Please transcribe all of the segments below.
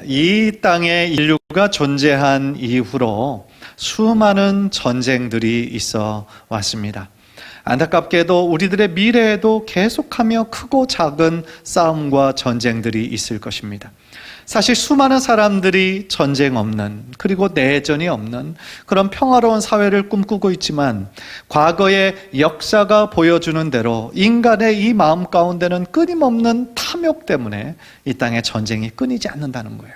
이 땅에 인류가 존재한 이후로 수많은 전쟁들이 있어 왔습니다. 안타깝게도 우리들의 미래에도 계속하며 크고 작은 싸움과 전쟁들이 있을 것입니다. 사실 수많은 사람들이 전쟁 없는, 그리고 내전이 없는 그런 평화로운 사회를 꿈꾸고 있지만, 과거의 역사가 보여주는 대로 인간의 이 마음 가운데는 끊임없는 탐욕 때문에 이 땅에 전쟁이 끊이지 않는다는 거예요.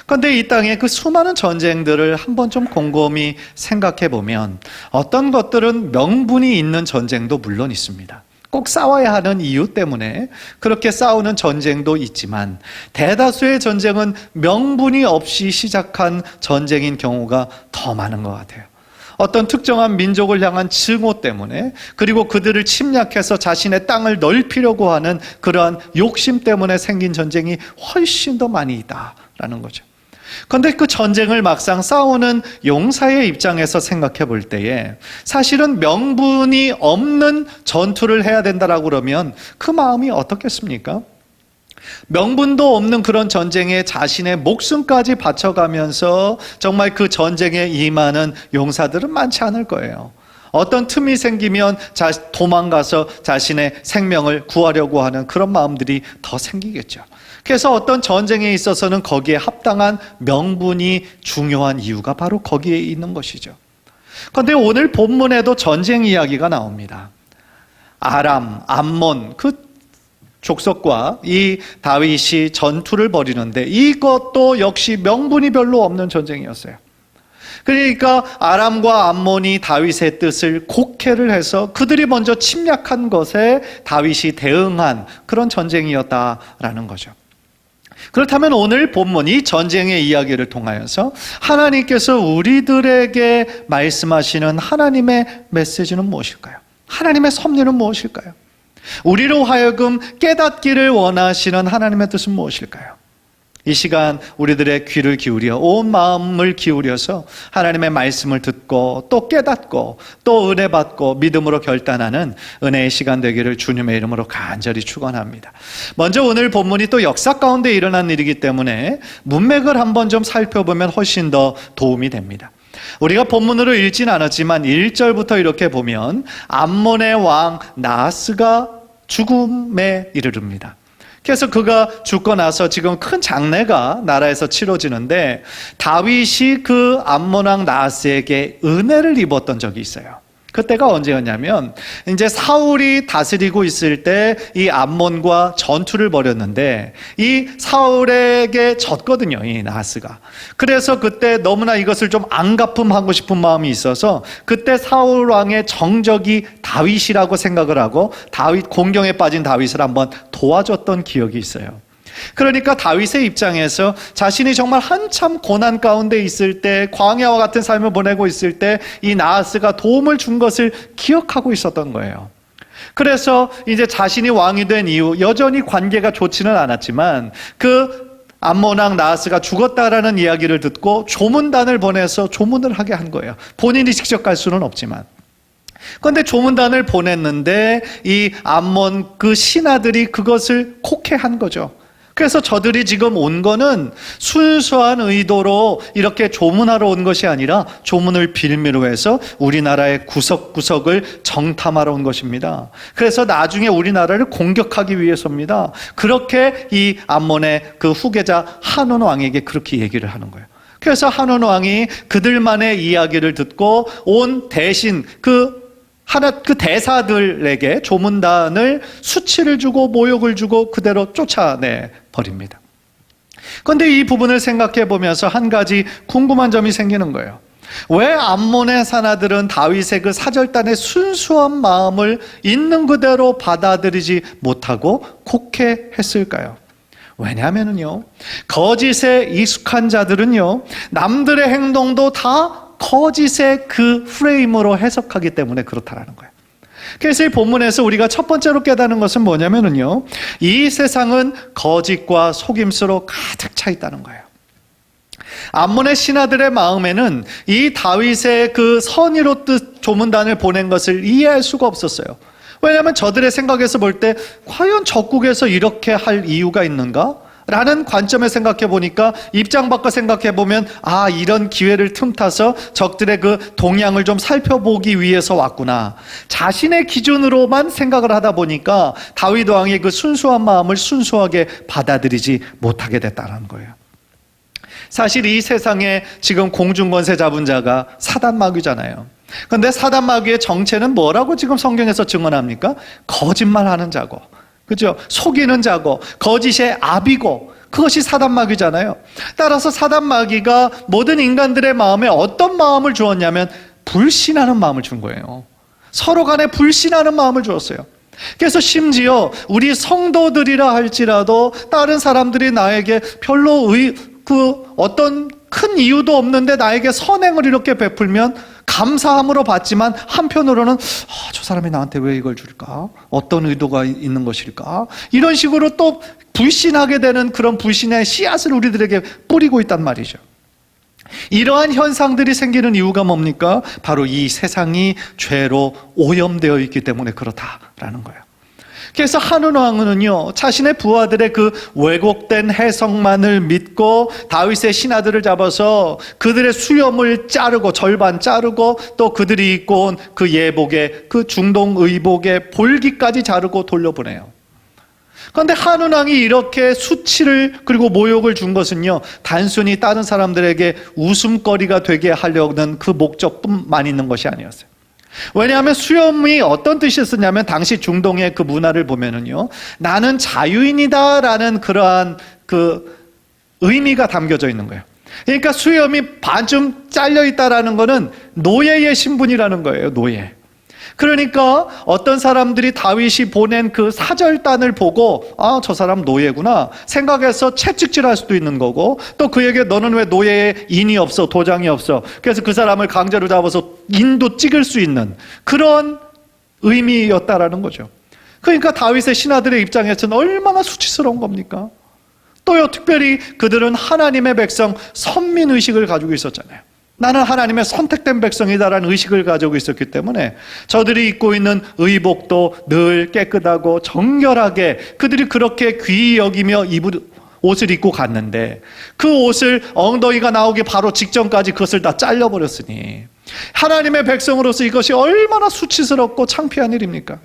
그런데 이 땅의 그 수많은 전쟁들을 한번 좀 곰곰이 생각해 보면, 어떤 것들은 명분이 있는 전쟁도 물론 있습니다. 꼭 싸워야 하는 이유 때문에 그렇게 싸우는 전쟁도 있지만, 대다수의 전쟁은 명분이 없이 시작한 전쟁인 경우가 더 많은 것 같아요. 어떤 특정한 민족을 향한 증오 때문에, 그리고 그들을 침략해서 자신의 땅을 넓히려고 하는 그러한 욕심 때문에 생긴 전쟁이 훨씬 더 많이 있다라는 거죠. 그런데 그 전쟁을 막상 싸우는 용사의 입장에서 생각해 볼 때에, 사실은 명분이 없는 전투를 해야 된다라고 그러면 그 마음이 어떻겠습니까? 명분도 없는 그런 전쟁에 자신의 목숨까지 바쳐가면서 정말 그 전쟁에 임하는 용사들은 많지 않을 거예요. 어떤 틈이 생기면 도망가서 자신의 생명을 구하려고 하는 그런 마음들이 더 생기겠죠. 그래서 어떤 전쟁에 있어서는 거기에 합당한 명분이 중요한 이유가 바로 거기에 있는 것이죠. 그런데 오늘 본문에도 전쟁 이야기가 나옵니다. 아람, 암몬 그 족속과 이 다윗이 전투를 벌이는데, 이것도 역시 명분이 별로 없는 전쟁이었어요. 그러니까 아람과 암몬이 다윗의 뜻을 곡해를 해서 그들이 먼저 침략한 것에 다윗이 대응한 그런 전쟁이었다라는 거죠. 그렇다면 오늘 본문 이 전쟁의 이야기를 통하여서 하나님께서 우리들에게 말씀하시는 하나님의 메시지는 무엇일까요? 하나님의 섭리는 무엇일까요? 우리로 하여금 깨닫기를 원하시는 하나님의 뜻은 무엇일까요? 이 시간 우리들의 귀를 기울여, 온 마음을 기울여서 하나님의 말씀을 듣고 또 깨닫고 또 은혜 받고 믿음으로 결단하는 은혜의 시간 되기를 주님의 이름으로 간절히 축원합니다. 먼저 오늘 본문이 또 역사 가운데 일어난 일이기 때문에 문맥을 한번 좀 살펴보면 훨씬 더 도움이 됩니다. 우리가 본문으로 읽진 않았지만 1절부터 이렇게 보면 암몬의 왕 나하스가 죽음에 이르릅니다. 그래서 그가 죽고 나서 지금 큰 장례가 나라에서 치러지는데, 다윗이 그 암몬 왕 나하스에게 은혜를 입었던 적이 있어요. 그때가 언제였냐면, 이제 사울이 다스리고 있을 때 이 암몬과 전투를 벌였는데, 이 사울에게 졌거든요, 이 나하스가. 그래서 그때 너무나 이것을 좀 안갚음하고 싶은 마음이 있어서 그때 사울 왕의 정적이 다윗이라고 생각을 하고 다윗 공경에 빠진 다윗을 한번 도와줬던 기억이 있어요. 그러니까 다윗의 입장에서 자신이 정말 한참 고난 가운데 있을 때, 광야와 같은 삶을 보내고 있을 때 이 나하스가 도움을 준 것을 기억하고 있었던 거예요. 그래서 이제 자신이 왕이 된 이후 여전히 관계가 좋지는 않았지만, 그 암몬 왕 나하스가 죽었다라는 이야기를 듣고 조문단을 보내서 조문을 하게 한 거예요. 본인이 직접 갈 수는 없지만. 그런데 조문단을 보냈는데 이 암몬 그 신하들이 그것을 곡해한 거죠. 그래서 저들이 지금 온 거는 순수한 의도로 이렇게 조문하러 온 것이 아니라 조문을 빌미로 해서 우리나라의 구석구석을 정탐하러 온 것입니다. 그래서 나중에 우리나라를 공격하기 위해서입니다. 그렇게 이 암몬의 그 후계자 한온 왕에게 그렇게 얘기를 하는 거예요. 그래서 한온 왕이 그들만의 이야기를 듣고 온 대신 그 대사들에게 조문단을 수치를 주고 모욕을 주고 그대로 쫓아내 버립니다. 그런데 이 부분을 생각해 보면서 한 가지 궁금한 점이 생기는 거예요. 왜 암몬의 사나들은 다윗의 그 사절단의 순수한 마음을 있는 그대로 받아들이지 못하고 곡해했을까요? 왜냐하면요, 거짓에 익숙한 자들은요, 남들의 행동도 다 거짓의 그 프레임으로 해석하기 때문에 그렇다라는 거예요. 그래서 이 본문에서 우리가 첫 번째로 깨닫는 것은 뭐냐면요, 이 세상은 거짓과 속임수로 가득 차 있다는 거예요. 암몬의 신하들의 마음에는 이 다윗의 그 선의로 뜻 조문단을 보낸 것을 이해할 수가 없었어요. 왜냐하면 저들의 생각에서 볼 때 과연 적국에서 이렇게 할 이유가 있는가? 라는 관점에 생각해 보니까 입장 바꿔 생각해 보면 이런 기회를 틈타서 적들의 그 동향을 좀 살펴보기 위해서 왔구나. 자신의 기준으로만 생각을 하다 보니까 다윗 왕의 그 순수한 마음을 순수하게 받아들이지 못하게 됐다는 거예요. 사실 이 세상에 지금 공중권세 잡은 자가 사단 마귀잖아요. 그런데 사단 마귀의 정체는 뭐라고 지금 성경에서 증언합니까? 거짓말하는 자고, 그죠? 속이는 자고, 거짓의 압이고, 그것이 사단 마귀잖아요. 따라서 사단 마귀가 모든 인간들의 마음에 어떤 마음을 주었냐면 불신하는 마음을 준 거예요. 서로 간에 불신하는 마음을 주었어요. 그래서 심지어 우리 성도들이라 할지라도 다른 사람들이 나에게 별로 어떤 큰 이유도 없는데 나에게 선행을 이렇게 베풀면 감사함으로 받지만 한편으로는 저 사람이 나한테 왜 이걸 줄까? 어떤 의도가 있는 것일까? 이런 식으로 또 불신하게 되는 그런 불신의 씨앗을 우리들에게 뿌리고 있단 말이죠. 이러한 현상들이 생기는 이유가 뭡니까? 바로 이 세상이 죄로 오염되어 있기 때문에 그렇다라는 거예요. 그래서 한운 왕은요, 자신의 부하들의 그 왜곡된 해석만을 믿고 다윗의 신하들을 잡아서 그들의 수염을 자르고, 절반 자르고, 또 그들이 입고 온 그 예복에, 그 중동 의복에 볼기까지 자르고 돌려보내요. 그런데 한운 왕이 이렇게 수치를 그리고 모욕을 준 것은요, 단순히 다른 사람들에게 웃음거리가 되게 하려는 그 목적뿐만 있는 것이 아니었어요. 왜냐하면 수염이 어떤 뜻이었냐면 당시 중동의 그 문화를 보면은요, 나는 자유인이다 라는 그러한 그 의미가 담겨져 있는 거예요. 그러니까 수염이 반쯤 잘려 있다라는 거는 노예의 신분이라는 거예요. 노예. 그러니까 어떤 사람들이 다윗이 보낸 그 사절단을 보고 저 사람 노예구나 생각해서 채찍질할 수도 있는 거고, 또 그에게 너는 왜 노예의 인이 없어, 도장이 없어, 그래서 그 사람을 강제로 잡아서 인도 찍을 수 있는 그런 의미였다라는 거죠. 그러니까 다윗의 신하들의 입장에서는 얼마나 수치스러운 겁니까? 또요, 특별히 그들은 하나님의 백성, 선민의식을 가지고 있었잖아요. 나는 하나님의 선택된 백성이다라는 의식을 가지고 있었기 때문에 저들이 입고 있는 의복도 늘 깨끗하고 정결하게 그들이 그렇게 귀히 여기며 옷을 입고 갔는데, 그 옷을 엉덩이가 나오기 바로 직전까지 그것을 다 잘려버렸으니 하나님의 백성으로서 이것이 얼마나 수치스럽고 창피한 일입니까?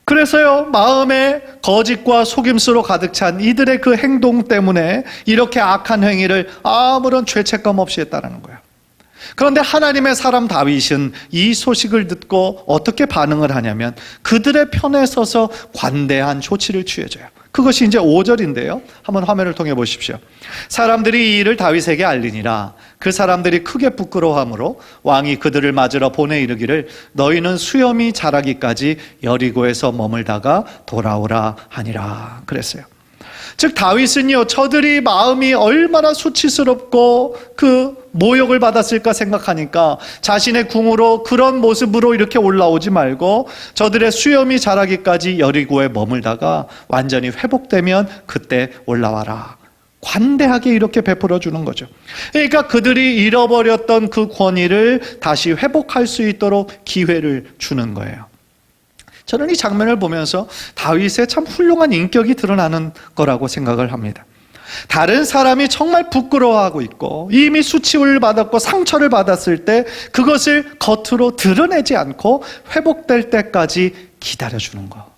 그래서요, 마음에 거짓과 속임수로 가득 찬 이들의 그 행동 때문에 이렇게 악한 행위를 아무런 죄책감 없이 했다는 거예요. 그런데 하나님의 사람 다윗은 이 소식을 듣고 어떻게 반응을 하냐면 그들의 편에 서서 관대한 조치를 취해줘요. 그것이 이제 5절인데요. 한번 화면을 통해 보십시오. 사람들이 이 일을 다윗에게 알리니라. 그 사람들이 크게 부끄러워하므로 왕이 그들을 맞으러 보내 이르기를 너희는 수염이 자라기까지 여리고에서 머물다가 돌아오라 하니라 그랬어요. 즉 다윗은요, 저들이 마음이 얼마나 수치스럽고 그 모욕을 받았을까 생각하니까 자신의 궁으로 그런 모습으로 이렇게 올라오지 말고 저들의 수염이 자라기까지 여리고에 머물다가 완전히 회복되면 그때 올라와라. 관대하게 이렇게 베풀어 주는 거죠. 그러니까 그들이 잃어버렸던 그 권위를 다시 회복할 수 있도록 기회를 주는 거예요. 저는 이 장면을 보면서 다윗의 참 훌륭한 인격이 드러나는 거라고 생각을 합니다. 다른 사람이 정말 부끄러워하고 있고 이미 수치를 받았고 상처를 받았을 때 그것을 겉으로 드러내지 않고 회복될 때까지 기다려주는 거.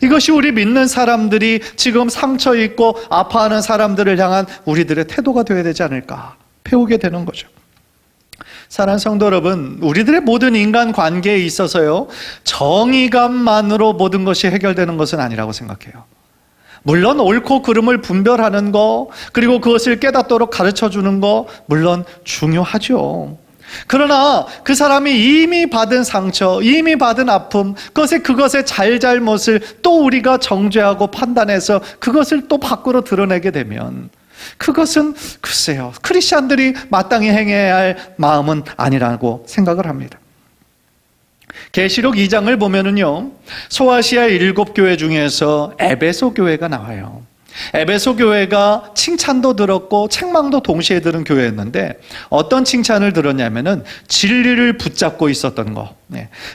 이것이 우리 믿는 사람들이 지금 상처 있고 아파하는 사람들을 향한 우리들의 태도가 되어야 되지 않을까 배우게 되는 거죠. 사랑하는 성도 여러분, 우리들의 모든 인간 관계에 있어서요, 정의감만으로 모든 것이 해결되는 것은 아니라고 생각해요. 물론 옳고 그름을 분별하는 거, 그리고 그것을 깨닫도록 가르쳐주는 거 물론 중요하죠. 그러나 그 사람이 이미 받은 상처, 이미 받은 아픔, 그것의 잘잘못을 또 우리가 정죄하고 판단해서 그것을 또 밖으로 드러내게 되면 그것은 글쎄요, 크리스찬들이 마땅히 행해야 할 마음은 아니라고 생각을 합니다. 계시록 2장을 보면은요, 소아시아 7교회 중에서 에베소 교회가 나와요. 에베소 교회가 칭찬도 들었고 책망도 동시에 들은 교회였는데 어떤 칭찬을 들었냐면은 진리를 붙잡고 있었던 거,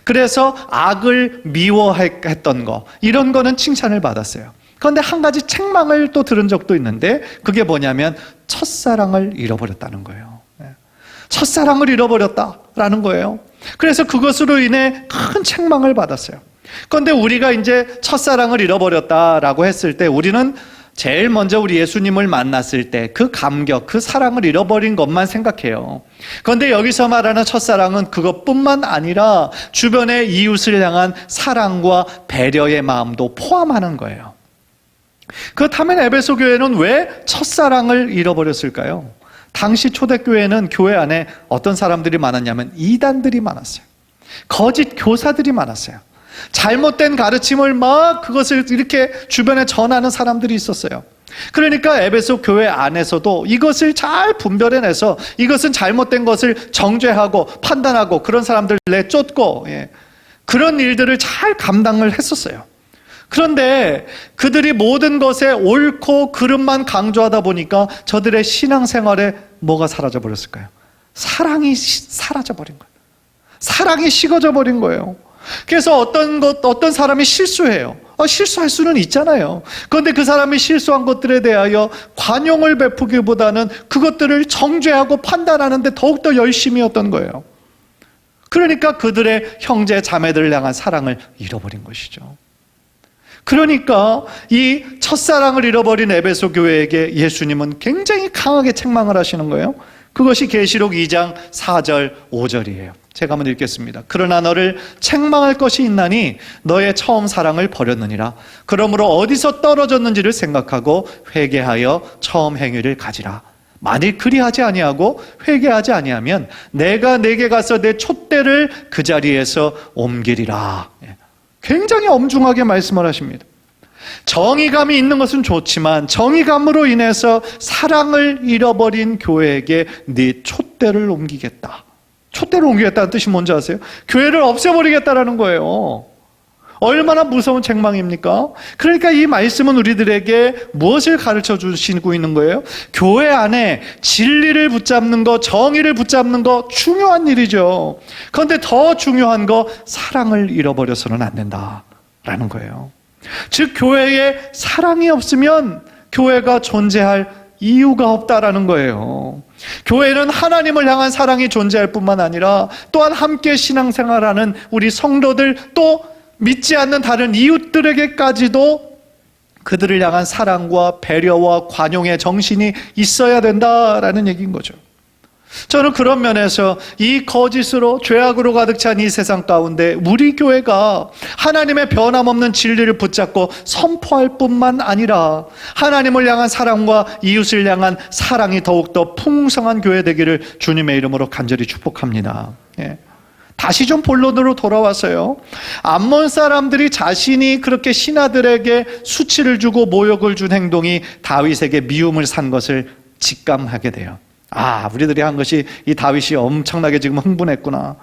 그래서 악을 미워했던 거, 이런 거는 칭찬을 받았어요. 그런데 한 가지 책망을 또 들은 적도 있는데 그게 뭐냐면 첫사랑을 잃어버렸다는 거예요. 첫사랑을 잃어버렸다라는 거예요. 그래서 그것으로 인해 큰 책망을 받았어요. 그런데 우리가 이제 첫사랑을 잃어버렸다라고 했을 때 우리는 제일 먼저 우리 예수님을 만났을 때 그 감격, 그 사랑을 잃어버린 것만 생각해요. 그런데 여기서 말하는 첫사랑은 그것뿐만 아니라 주변의 이웃을 향한 사랑과 배려의 마음도 포함하는 거예요. 그렇다면 에베소 교회는 왜 첫사랑을 잃어버렸을까요? 당시 초대교회는 교회 안에 어떤 사람들이 많았냐면 이단들이 많았어요. 거짓 교사들이 많았어요. 잘못된 가르침을 막 그것을 이렇게 주변에 전하는 사람들이 있었어요. 그러니까 에베소 교회 안에서도 이것을 잘 분별해내서 이것은 잘못된 것을 정죄하고 판단하고 그런 사람들 내쫓고 그런 일들을 잘 감당을 했었어요. 그런데 그들이 모든 것에 옳고 그름만 강조하다 보니까 저들의 신앙생활에 뭐가 사라져 버렸을까요? 사랑이 사라져 버린 거예요. 사랑이 식어져 버린 거예요. 그래서 어떤 사람이 실수해요. 실수할 수는 있잖아요. 그런데 그 사람이 실수한 것들에 대하여 관용을 베푸기보다는 그것들을 정죄하고 판단하는데 더욱더 열심이었던 거예요. 그러니까 그들의 형제 자매들을 향한 사랑을 잃어버린 것이죠. 그러니까 이 첫사랑을 잃어버린 에베소 교회에게 예수님은 굉장히 강하게 책망을 하시는 거예요. 그것이 계시록 2장 4절 5절이에요. 제가 한번 읽겠습니다. 그러나 너를 책망할 것이 있나니 너의 처음 사랑을 버렸느니라. 그러므로 어디서 떨어졌는지를 생각하고 회개하여 처음 행위를 가지라. 만일 그리하지 아니하고 회개하지 아니하면 내가 내게 가서 내 촛대를 그 자리에서 옮기리라. 굉장히 엄중하게 말씀을 하십니다. 정의감이 있는 것은 좋지만 정의감으로 인해서 사랑을 잃어버린 교회에게 네 촛대를 옮기겠다. 촛대를 옮기겠다는 뜻이 뭔지 아세요? 교회를 없애버리겠다라는 거예요. 얼마나 무서운 책망입니까? 그러니까 이 말씀은 우리들에게 무엇을 가르쳐 주시고 있는 거예요? 교회 안에 진리를 붙잡는 거, 정의를 붙잡는 거 중요한 일이죠. 그런데 더 중요한 거 사랑을 잃어버려서는 안 된다라는 거예요. 즉 교회에 사랑이 없으면 교회가 존재할 이유가 없다라는 거예요. 교회는 하나님을 향한 사랑이 존재할 뿐만 아니라 또한 함께 신앙생활하는 우리 성도들 또 믿지 않는 다른 이웃들에게까지도 그들을 향한 사랑과 배려와 관용의 정신이 있어야 된다라는 얘기인 거죠. 저는 그런 면에서 이 거짓으로 죄악으로 가득 찬 이 세상 가운데 우리 교회가 하나님의 변함없는 진리를 붙잡고 선포할 뿐만 아니라 하나님을 향한 사랑과 이웃을 향한 사랑이 더욱더 풍성한 교회 되기를 주님의 이름으로 간절히 축복합니다. 다시 좀 본론으로 돌아와서요. 암몬 사람들이 자신이 그렇게 신하들에게 수치를 주고 모욕을 준 행동이 다윗에게 미움을 산 것을 직감하게 돼요. 우리들이 한 것이 이 다윗이 엄청나게 지금 흥분했구나.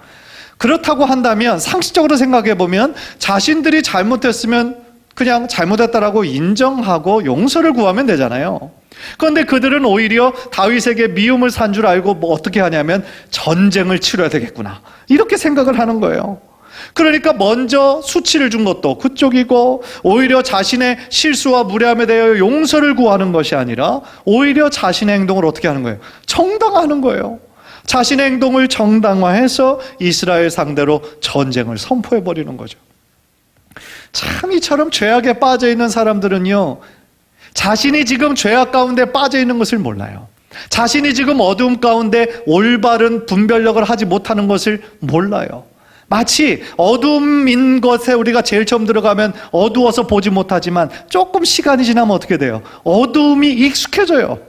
그렇다고 한다면 상식적으로 생각해 보면 자신들이 잘못했으면 그냥 잘못했다라고 인정하고 용서를 구하면 되잖아요. 그런데 그들은 오히려 다윗에게 미움을 산 줄 알고 어떻게 하냐면 전쟁을 치러야 되겠구나 이렇게 생각을 하는 거예요. 그러니까 먼저 수치를 준 것도 그쪽이고 오히려 자신의 실수와 무례함에 대하여 용서를 구하는 것이 아니라 오히려 자신의 행동을 어떻게 하는 거예요? 정당화하는 거예요. 자신의 행동을 정당화해서 이스라엘 상대로 전쟁을 선포해버리는 거죠. 참 이처럼 죄악에 빠져있는 사람들은요, 자신이 지금 죄악 가운데 빠져있는 것을 몰라요. 자신이 지금 어두움 가운데 올바른 분별력을 하지 못하는 것을 몰라요. 마치 어둠인 것에 우리가 제일 처음 들어가면 어두워서 보지 못하지만 조금 시간이 지나면 어떻게 돼요? 어둠이 익숙해져요.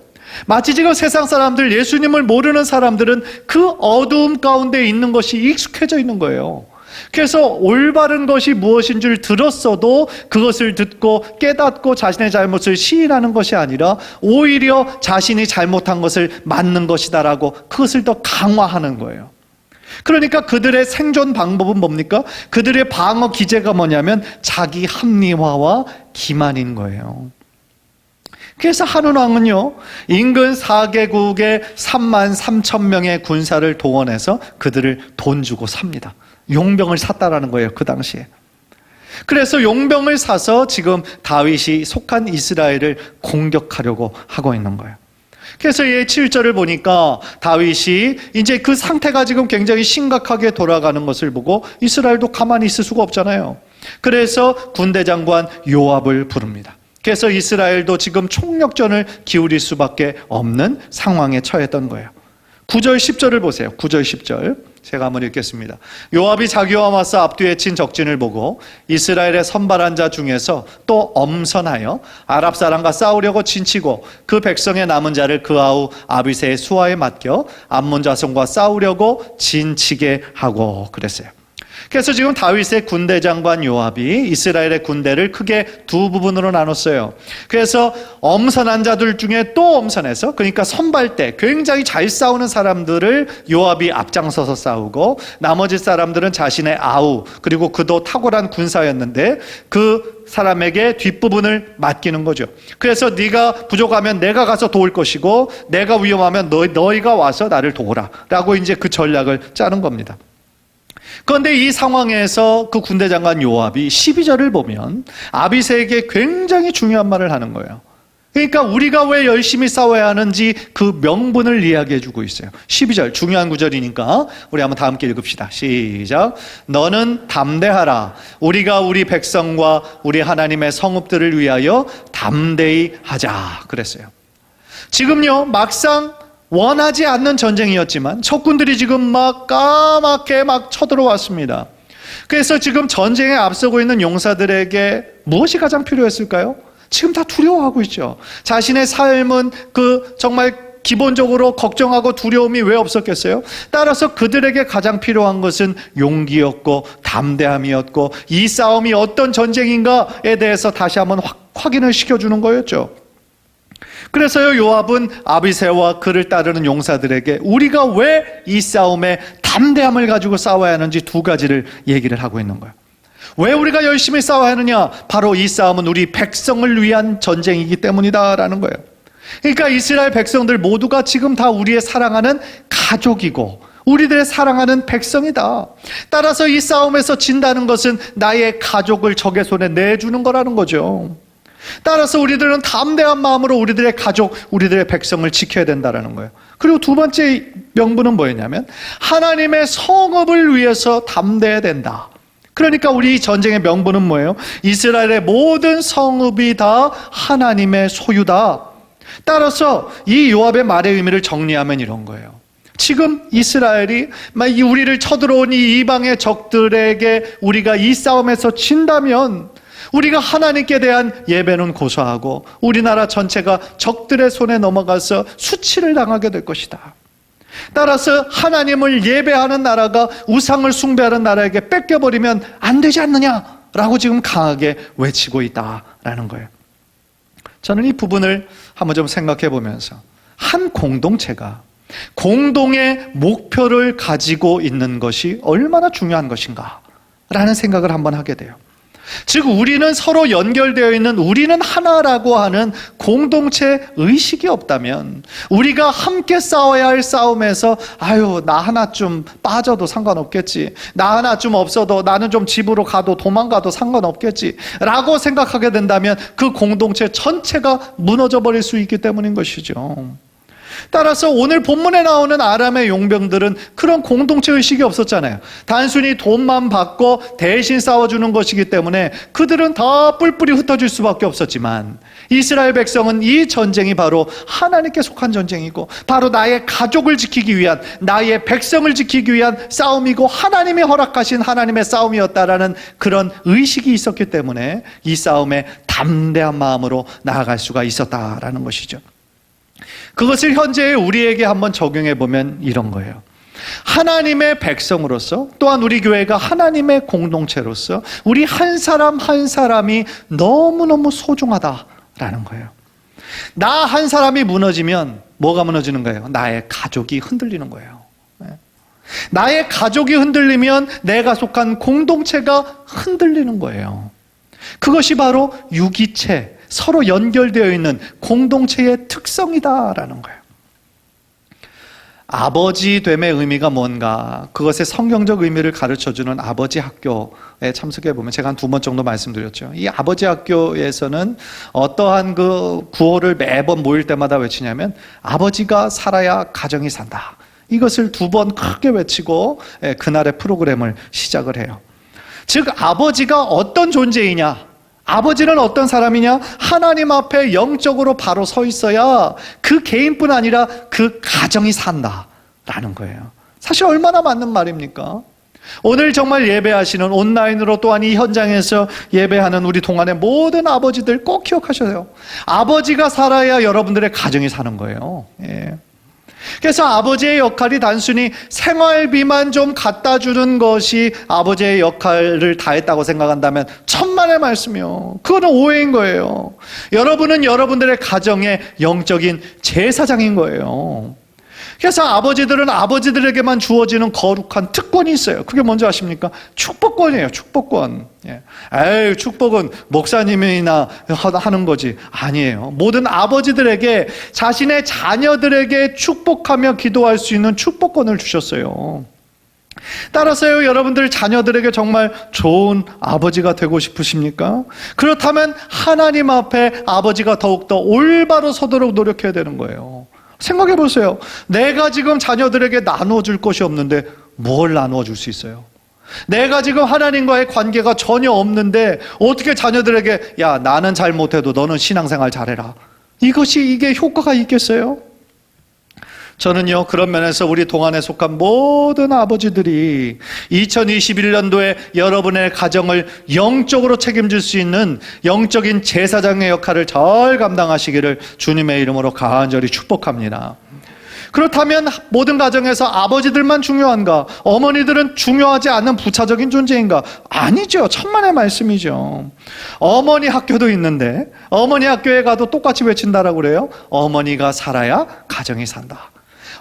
마치 지금 세상 사람들, 예수님을 모르는 사람들은 그 어두움 가운데 있는 것이 익숙해져 있는 거예요. 그래서 올바른 것이 무엇인 줄 들었어도 그것을 듣고 깨닫고 자신의 잘못을 시인하는 것이 아니라 오히려 자신이 잘못한 것을 맞는 것이다라고 그것을 더 강화하는 거예요. 그러니까 그들의 생존 방법은 뭡니까? 그들의 방어 기제가 뭐냐면 자기 합리화와 기만인 거예요. 그래서 한운 왕은요, 인근 4개국의 3만 3천 명의 군사를 동원해서 그들을 돈 주고 삽니다. 용병을 샀다라는 거예요, 그 당시에. 그래서 용병을 사서 지금 다윗이 속한 이스라엘을 공격하려고 하고 있는 거예요. 그래서 이 7절을 보니까 다윗이 이제 그 상태가 지금 굉장히 심각하게 돌아가는 것을 보고 이스라엘도 가만히 있을 수가 없잖아요. 그래서 군대 장관 요압을 부릅니다. 그래서 이스라엘도 지금 총력전을 기울일 수밖에 없는 상황에 처했던 거예요. 9절 10절을 보세요. 9절 10절 제가 한번 읽겠습니다. 요압이 자기와 맞서 앞뒤에 친 적진을 보고 이스라엘의 선발한 자 중에서 또 엄선하여 아랍 사람과 싸우려고 진치고 그 백성의 남은 자를 그아우 아비새의 수하에 맡겨 암몬 자손과 싸우려고 진치게 하고 그랬어요. 그래서 지금 다윗의 군대 장관 요압이 이스라엘의 군대를 크게 두 부분으로 나눴어요. 그래서 엄선한 자들 중에 또 엄선해서, 그러니까 선발대 굉장히 잘 싸우는 사람들을 요압이 앞장서서 싸우고, 나머지 사람들은 자신의 아우, 그리고 그도 탁월한 군사였는데 그 사람에게 뒷부분을 맡기는 거죠. 그래서 네가 부족하면 내가 가서 도울 것이고 내가 위험하면 너희가 와서 나를 도우라 라고 이제 그 전략을 짜는 겁니다. 그런데 이 상황에서 그 군대 장관 요압이 12절을 보면 아비새에게 굉장히 중요한 말을 하는 거예요. 그러니까 우리가 왜 열심히 싸워야 하는지 그 명분을 이야기해 주고 있어요. 12절 중요한 구절이니까 우리 한번 다 함께 읽읍시다. 시작. 너는 담대하라. 우리가 우리 백성과 우리 하나님의 성읍들을 위하여 담대히 하자 그랬어요. 지금요 막상 원하지 않는 전쟁이었지만 적군들이 지금 막 까맣게 막 쳐들어왔습니다. 그래서 지금 전쟁에 앞서고 있는 용사들에게 무엇이 가장 필요했을까요? 지금 다 두려워하고 있죠. 자신의 삶은 그 정말 기본적으로 걱정하고 두려움이 왜 없었겠어요? 따라서 그들에게 가장 필요한 것은 용기였고 담대함이었고 이 싸움이 어떤 전쟁인가에 대해서 다시 한번 확인을 시켜주는 거였죠. 그래서요 요압은 아비새와 그를 따르는 용사들에게 우리가 왜 이 싸움에 담대함을 가지고 싸워야 하는지 두 가지를 얘기를 하고 있는 거예요. 왜 우리가 열심히 싸워야 하느냐? 바로 이 싸움은 우리 백성을 위한 전쟁이기 때문이다라는 거예요. 그러니까 이스라엘 백성들 모두가 지금 다 우리의 사랑하는 가족이고 우리들의 사랑하는 백성이다. 따라서 이 싸움에서 진다는 것은 나의 가족을 적의 손에 내주는 거라는 거죠. 따라서 우리들은 담대한 마음으로 우리들의 가족, 우리들의 백성을 지켜야 된다는 거예요. 그리고 두 번째 명분은 뭐였냐면 하나님의 성읍을 위해서 담대해야 된다. 그러니까 우리 전쟁의 명분은 뭐예요? 이스라엘의 모든 성읍이 다 하나님의 소유다. 따라서 이 요압의 말의 의미를 정리하면 이런 거예요. 지금 이스라엘이 우리를 쳐들어온 이 이방의 적들에게 우리가 이 싸움에서 진다면 우리가 하나님께 대한 예배는 고사하고 우리나라 전체가 적들의 손에 넘어가서 수치를 당하게 될 것이다. 따라서 하나님을 예배하는 나라가 우상을 숭배하는 나라에게 뺏겨버리면 안 되지 않느냐라고 지금 강하게 외치고 있다라는 거예요. 저는 이 부분을 한번 좀 생각해 보면서 한 공동체가 공동의 목표를 가지고 있는 것이 얼마나 중요한 것인가 라는 생각을 한번 하게 돼요. 즉 우리는 서로 연결되어 있는 우리는 하나라고 하는 공동체 의식이 없다면 우리가 함께 싸워야 할 싸움에서 나 하나 좀 빠져도 상관없겠지, 나 하나 좀 없어도 나는 좀 집으로 가도 도망가도 상관없겠지 라고 생각하게 된다면 그 공동체 전체가 무너져 버릴 수 있기 때문인 것이죠. 따라서 오늘 본문에 나오는 아람의 용병들은 그런 공동체 의식이 없었잖아요. 단순히 돈만 받고 대신 싸워주는 것이기 때문에 그들은 다 뿔뿔이 흩어질 수밖에 없었지만 이스라엘 백성은 이 전쟁이 바로 하나님께 속한 전쟁이고 바로 나의 가족을 지키기 위한, 나의 백성을 지키기 위한 싸움이고 하나님이 허락하신 하나님의 싸움이었다라는 그런 의식이 있었기 때문에 이 싸움에 담대한 마음으로 나아갈 수가 있었다라는 것이죠. 그것을 현재의 우리에게 한번 적용해 보면 이런 거예요. 하나님의 백성으로서 또한 우리 교회가 하나님의 공동체로서 우리 한 사람 한 사람이 너무너무 소중하다라는 거예요. 나 한 사람이 무너지면 뭐가 무너지는 거예요? 나의 가족이 흔들리는 거예요. 나의 가족이 흔들리면 내가 속한 공동체가 흔들리는 거예요. 그것이 바로 유기체, 서로 연결되어 있는 공동체의 특성이다라는 거예요. 아버지 됨의 의미가 뭔가, 그것의 성경적 의미를 가르쳐주는 아버지 학교 참석해 보면 제가 한 2번 정도 말씀드렸죠. 이 아버지 학교에서는 어떠한 그 구호를 매번 모일 때마다 외치냐면 아버지가 살아야 가정이 산다. 이것을 2번 크게 외치고 그날의 프로그램을 시작을 해요. 즉 아버지가 어떤 존재이냐, 아버지는 어떤 사람이냐, 하나님 앞에 영적으로 바로 서 있어야 그 개인뿐 아니라 그 가정이 산다라는 거예요. 사실 얼마나 맞는 말입니까? 오늘 정말 예배하시는 온라인으로 또한 이 현장에서 예배하는 우리 동안의 모든 아버지들 꼭 기억하셔요. 아버지가 살아야 여러분들의 가정이 사는 거예요. 그래서 아버지의 역할이 단순히 생활비만 좀 갖다 주는 것이 아버지의 역할을 다했다고 생각한다면 천만의 말씀이요. 그거는 오해인 거예요. 여러분은 여러분들의 가정의 영적인 제사장인 거예요. 그래서 아버지들은 아버지들에게만 주어지는 거룩한 특권이 있어요. 그게 뭔지 아십니까? 축복권이에요. 축복권. 에이, 축복은 목사님이나 하는 거지. 아니에요. 모든 아버지들에게 자신의 자녀들에게 축복하며 기도할 수 있는 축복권을 주셨어요. 따라서요, 여러분들 자녀들에게 정말 좋은 아버지가 되고 싶으십니까? 그렇다면 하나님 앞에 아버지가 더욱더 올바로 서도록 노력해야 되는 거예요. 생각해 보세요. 내가 지금 자녀들에게 나눠줄 것이 없는데 뭘 나누어 줄 수 있어요? 내가 지금 하나님과의 관계가 전혀 없는데 어떻게 자녀들에게 야, 나는 잘 못해도 너는 신앙생활 잘해라. 이게 효과가 있겠어요? 저는요, 그런 면에서 우리 동안에 속한 모든 아버지들이 2021년도에 여러분의 가정을 영적으로 책임질 수 있는 영적인 제사장의 역할을 잘 감당하시기를 주님의 이름으로 간절히 축복합니다. 그렇다면 모든 가정에서 아버지들만 중요한가? 어머니들은 중요하지 않은 부차적인 존재인가? 아니죠. 천만의 말씀이죠. 어머니 학교도 있는데 어머니 학교에 가도 똑같이 외친다라고 그래요. 어머니가 살아야 가정이 산다.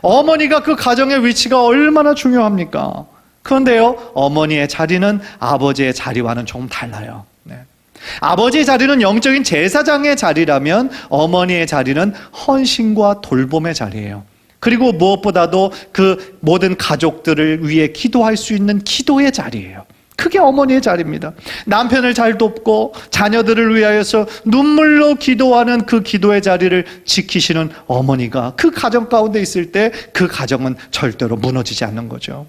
어머니가 그 가정의 위치가 얼마나 중요합니까? 그런데요, 어머니의 자리는 아버지의 자리와는 조금 달라요. 아버지의 자리는 영적인 제사장의 자리라면 어머니의 자리는 헌신과 돌봄의 자리예요. 그리고 무엇보다도 그 모든 가족들을 위해 기도할 수 있는 기도의 자리예요. 그게 어머니의 자리입니다. 남편을 잘 돕고 자녀들을 위하여서 눈물로 기도하는 그 기도의 자리를 지키시는 어머니가 그 가정 가운데 있을 때 그 가정은 절대로 무너지지 않는 거죠.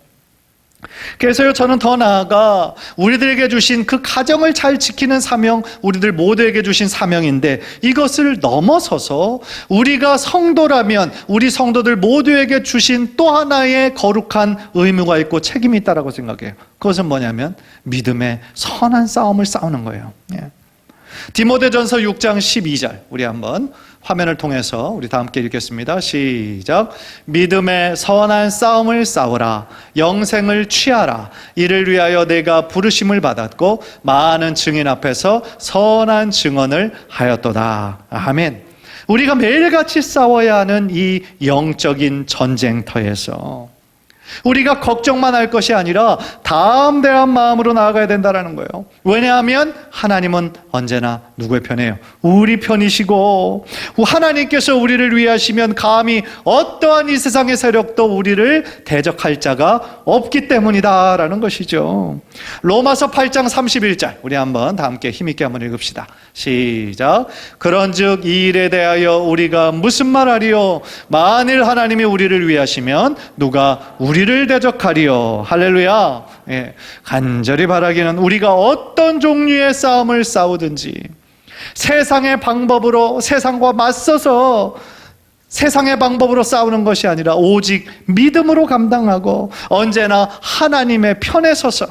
그래서요, 저는 더 나아가 우리들에게 주신 그 가정을 잘 지키는 사명, 우리들 모두에게 주신 사명인데 이것을 넘어서서 우리가 성도라면 우리 성도들 모두에게 주신 또 하나의 거룩한 의무가 있고 책임이 있다고 생각해요. 그것은 뭐냐면 믿음의 선한 싸움을 싸우는 거예요. 디모데전서 6장 12절 우리 한번 화면을 통해서 우리 다 함께 읽겠습니다. 시작. 믿음의 선한 싸움을 싸우라. 영생을 취하라. 이를 위하여 내가 부르심을 받았고 많은 증인 앞에서 선한 증언을 하였도다. 아멘. 우리가 매일같이 싸워야 하는 이 영적인 전쟁터에서 우리가 걱정만 할 것이 아니라 담대한 마음으로 나아가야 된다는 거예요. 왜냐하면 하나님은 언제나 누구의 편이에요? 우리 편이시고 하나님께서 우리를 위하시면 감히 어떠한 이 세상의 세력도 우리를 대적할 자가 없기 때문이다라는 것이죠. 로마서 8장 31절 우리 한번 다 함께 힘있게 한번 읽읍시다. 시작. 그런즉 이 일에 대하여 우리가 무슨 말하리요? 만일 하나님이 우리를 위하시면 누가 우리를 대적하리요? 할렐루야. 간절히 바라기는 우리가 어떤 종류의 싸움을 싸우든지 세상의 방법으로 세상과 맞서서 세상의 방법으로 싸우는 것이 아니라 오직 믿음으로 감당하고 언제나 하나님의 편에 서서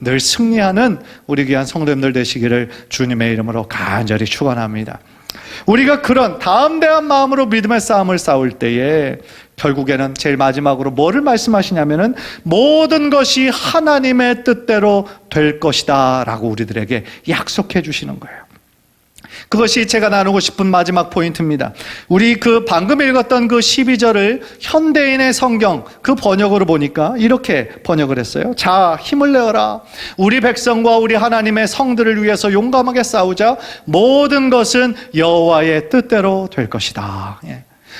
늘 승리하는 우리 귀한 성도님들 되시기를 주님의 이름으로 간절히 축원합니다. 우리가 그런 담대한 마음으로 믿음의 싸움을 싸울 때에 결국에는 제일 마지막으로 뭐를 말씀하시냐면은 모든 것이 하나님의 뜻대로 될 것이다 라고 우리들에게 약속해 주시는 거예요. 그것이 제가 나누고 싶은 마지막 포인트입니다. 우리 그 방금 읽었던 그 12절을 현대인의 성경 그 번역으로 보니까 이렇게 번역을 했어요. 자, 힘을 내어라. 우리 백성과 우리 하나님의 성들을 위해서 용감하게 싸우자. 모든 것은 여호와의 뜻대로 될 것이다.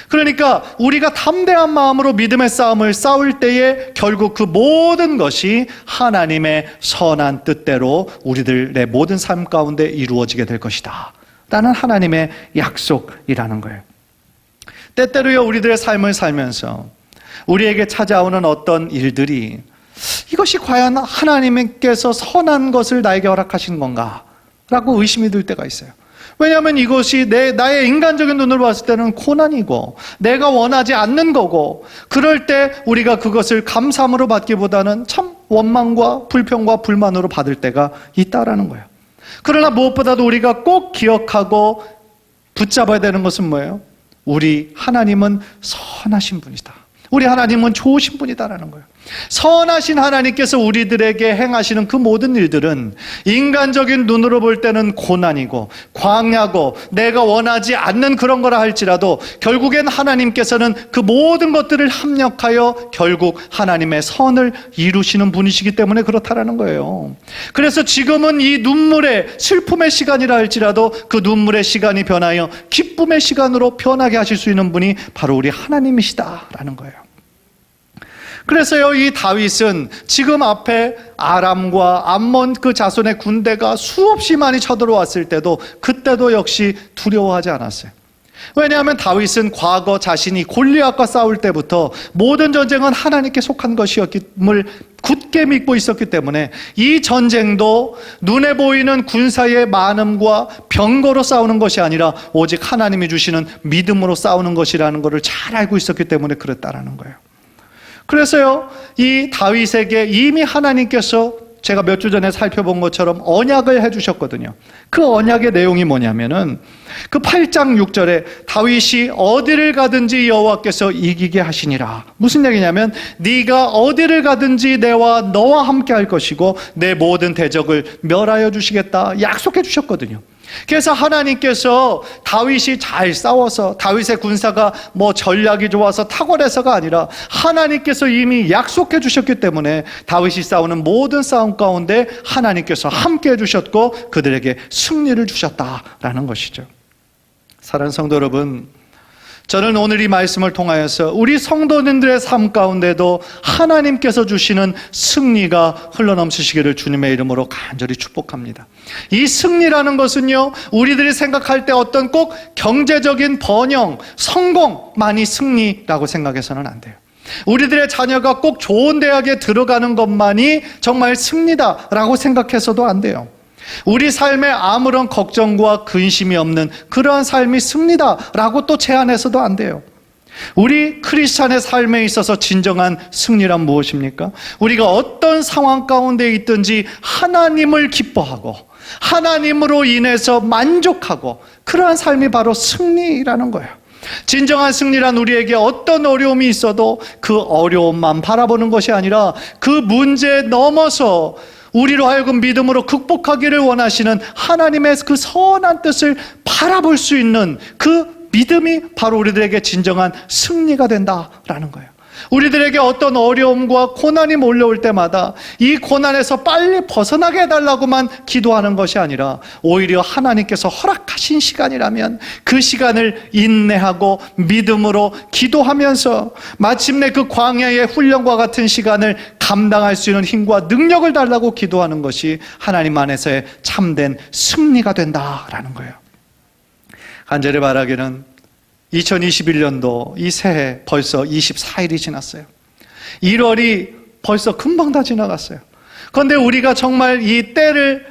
그러니까 우리가 담대한 마음으로 믿음의 싸움을 싸울 때에 결국 그 모든 것이 하나님의 선한 뜻대로 우리들의 모든 삶 가운데 이루어지게 될 것이다 라는 하나님의 약속이라는 거예요. 때때로요, 우리들의 삶을 살면서 우리에게 찾아오는 어떤 일들이 이것이 과연 하나님께서 선한 것을 나에게 허락하신 건가 라고 의심이 들 때가 있어요. 왜냐하면 이것이 나의 인간적인 눈으로 봤을 때는 고난이고 내가 원하지 않는 거고, 그럴 때 우리가 그것을 감사함으로 받기보다는 참 원망과 불평과 불만으로 받을 때가 있다라는 거예요. 그러나 무엇보다도 우리가 꼭 기억하고 붙잡아야 되는 것은 뭐예요? 우리 하나님은 선하신 분이다. 우리 하나님은 좋으신 분이다라는 거예요. 선하신 하나님께서 우리들에게 행하시는 그 모든 일들은 인간적인 눈으로 볼 때는 고난이고 광야고 내가 원하지 않는 그런 거라 할지라도 결국엔 하나님께서는 그 모든 것들을 합력하여 결국 하나님의 선을 이루시는 분이시기 때문에 그렇다라는 거예요. 그래서 지금은 이 눈물의 슬픔의 시간이라 할지라도 그 눈물의 시간이 변하여 기쁨의 시간으로 변하게 하실 수 있는 분이 바로 우리 하나님이시다라는 거예요. 그래서요, 이 다윗은 지금 앞에 아람과 암몬 그 자손의 군대가 수없이 많이 쳐들어왔을 때도 그때도 역시 두려워하지 않았어요. 왜냐하면 다윗은 과거 자신이 골리앗과 싸울 때부터 모든 전쟁은 하나님께 속한 것이었음을 굳게 믿고 있었기 때문에 이 전쟁도 눈에 보이는 군사의 많음과 병거로 싸우는 것이 아니라 오직 하나님이 주시는 믿음으로 싸우는 것이라는 것을 잘 알고 있었기 때문에 그랬다라는 거예요. 그래서요, 이 다윗에게 이미 하나님께서 제가 몇 주 전에 살펴본 것처럼 언약을 해주셨거든요. 그 언약의 내용이 뭐냐면은 그 8장 6절에 다윗이 어디를 가든지 여호와께서 이기게 하시니라. 무슨 얘기냐면 네가 어디를 가든지 내와 너와 함께 할 것이고 내 모든 대적을 멸하여 주시겠다 약속해 주셨거든요. 그래서 하나님께서 다윗이 잘 싸워서 다윗의 군사가 뭐 전략이 좋아서 탁월해서가 아니라 하나님께서 이미 약속해 주셨기 때문에 다윗이 싸우는 모든 싸움 가운데 하나님께서 함께 해주셨고 그들에게 승리를 주셨다라는 것이죠. 사랑하는 성도 여러분, 저는 오늘 이 말씀을 통하여서 우리 성도님들의 삶 가운데도 하나님께서 주시는 승리가 흘러넘치시기를 주님의 이름으로 간절히 축복합니다. 이 승리라는 것은요, 우리들이 생각할 때 어떤 꼭 경제적인 번영, 성공만이 승리라고 생각해서는 안 돼요. 우리들의 자녀가 꼭 좋은 대학에 들어가는 것만이 정말 승리다라고 생각해서도 안 돼요. 우리 삶에 아무런 걱정과 근심이 없는 그러한 삶이 승리다라고 또 제안해서도 안 돼요. 우리 크리스찬의 삶에 있어서 진정한 승리란 무엇입니까? 우리가 어떤 상황 가운데 있든지 하나님을 기뻐하고 하나님으로 인해서 만족하고 그러한 삶이 바로 승리라는 거예요. 진정한 승리란 우리에게 어떤 어려움이 있어도 그 어려움만 바라보는 것이 아니라 그 문제에 넘어서 우리로 하여금 믿음으로 극복하기를 원하시는 하나님의 그 선한 뜻을 바라볼 수 있는 그 믿음이 바로 우리들에게 진정한 승리가 된다라는 거예요. 우리들에게 어떤 어려움과 고난이 몰려올 때마다 이 고난에서 빨리 벗어나게 해달라고만 기도하는 것이 아니라 오히려 하나님께서 허락하신 시간이라면 그 시간을 인내하고 믿음으로 기도하면서 마침내 그 광야의 훈련과 같은 시간을 감당할 수 있는 힘과 능력을 달라고 기도하는 것이 하나님 안에서의 참된 승리가 된다라는 거예요. 간절히 바라기는 2021년도 이 새해 벌써 24일이 지났어요. 1월이 벌써 금방 다 지나갔어요. 그런데 우리가 정말 이 때를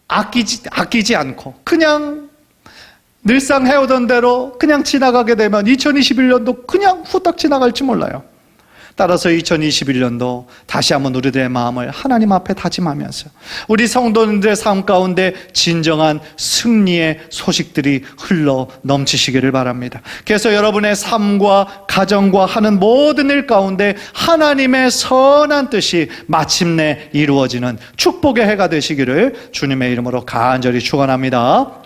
아끼지 않고 그냥 늘상 해오던 대로 그냥 지나가게 되면 2021년도 그냥 후딱 지나갈지 몰라요. 따라서 2021년도 다시 한번 우리들의 마음을 하나님 앞에 다짐하면서 우리 성도님들의 삶 가운데 진정한 승리의 소식들이 흘러 넘치시기를 바랍니다. 그래서 여러분의 삶과 가정과 하는 모든 일 가운데 하나님의 선한 뜻이 마침내 이루어지는 축복의 해가 되시기를 주님의 이름으로 간절히 축원합니다.